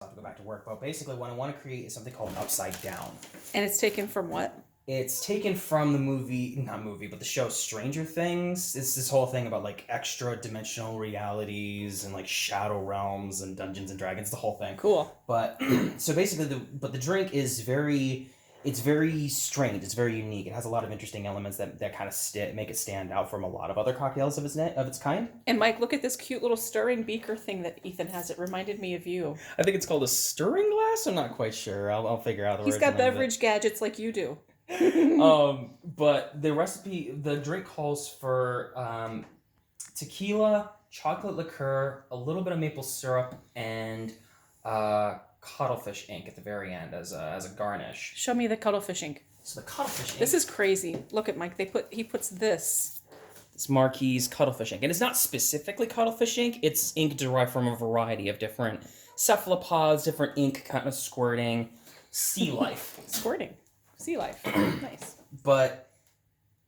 I'll have to go back to work. But basically, what I want to create is something called Upside Down. And it's taken from what? It's taken from the show Stranger Things. It's this whole thing about like extra dimensional realities and like shadow realms and Dungeons and Dragons, the whole thing. Cool. But so basically, the drink is very strange. It's very unique. It has a lot of interesting elements that kind of make it stand out from a lot of other cocktails of its kind. And Mike, look at this cute little stirring beaker thing that Ethan has. It reminded me of you. I think it's called a stirring glass. I'm not quite sure. I'll figure out the He's got beverage gadgets like you do. But the drink calls for tequila, chocolate liqueur, a little bit of maple syrup, and cuttlefish ink at the very end as a garnish. Show me the cuttlefish ink. So the cuttlefish ink. This is crazy. Look at Mike. He puts this. It's Marquis cuttlefish ink, and it's not specifically cuttlefish ink. It's ink derived from a variety of different cephalopods, different ink kind of squirting, sea life. Squirting. Sea life. Nice. But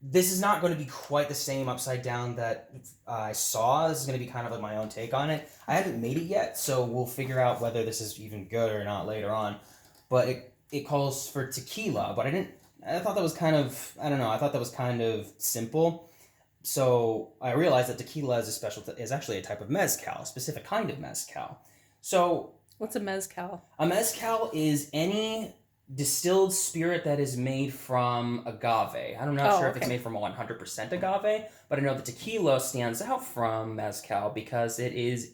this is not going to be quite the same Upside Down that I saw. This is going to be kind of like my own take on it. I haven't made it yet, so we'll figure out whether this is even good or not later on. But it calls for tequila, but I thought that was kind of, I don't know, I thought that was kind of simple. So I realized that tequila is actually a type of mezcal, a specific kind of mezcal. So what's a mezcal? A mezcal is any distilled spirit that is made from agave. I'm not sure if it's made from 100% agave, but I know the tequila stands out from mezcal because it is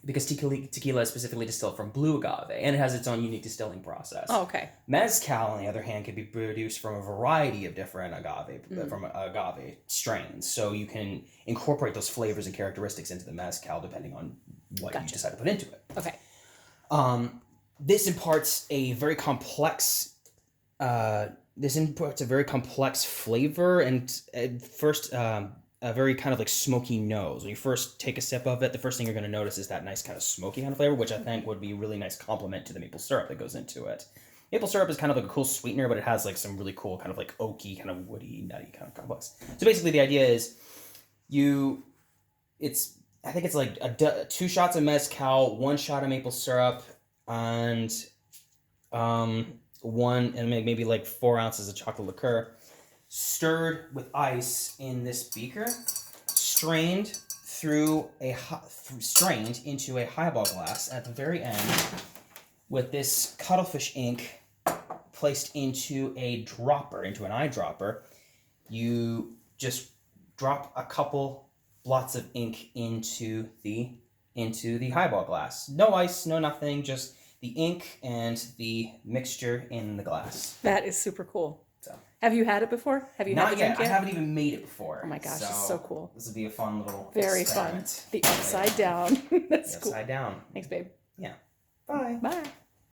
because tequila is specifically distilled from blue agave, and it has its own unique distilling process. Oh, okay. Mezcal, on the other hand, can be produced from a variety of different from agave strains, so you can incorporate those flavors and characteristics into the mezcal depending on what you decide to put into it. Okay. This imparts a very complex flavor and at first a very kind of like smoky nose. When you first take a sip of it, the first thing you're going to notice is that nice kind of smoky kind of flavor, which I think would be a really nice complement to the maple syrup that goes into it. Maple syrup is kind of like a cool sweetener, but it has like some really cool kind of like oaky, kind of woody, nutty kind of complex. So basically the idea is I think it's like 2 shots of mezcal, 1 shot of maple syrup, and maybe like 4 ounces of chocolate liqueur, stirred with ice in this beaker, strained into a highball glass at the very end, with this cuttlefish ink placed into an eyedropper. You just drop a couple blots of ink into the highball glass. No ice, no nothing, just the ink and the mixture in the glass. That is super cool. So, have you had it before? Have you not had the drink yet? yet? I haven't even made it before. Oh my gosh, it's so cool. This would be a fun little Very experiment. fun. The Upside Down. That's cool. Upside Down. Thanks, babe. Yeah. Bye. Bye.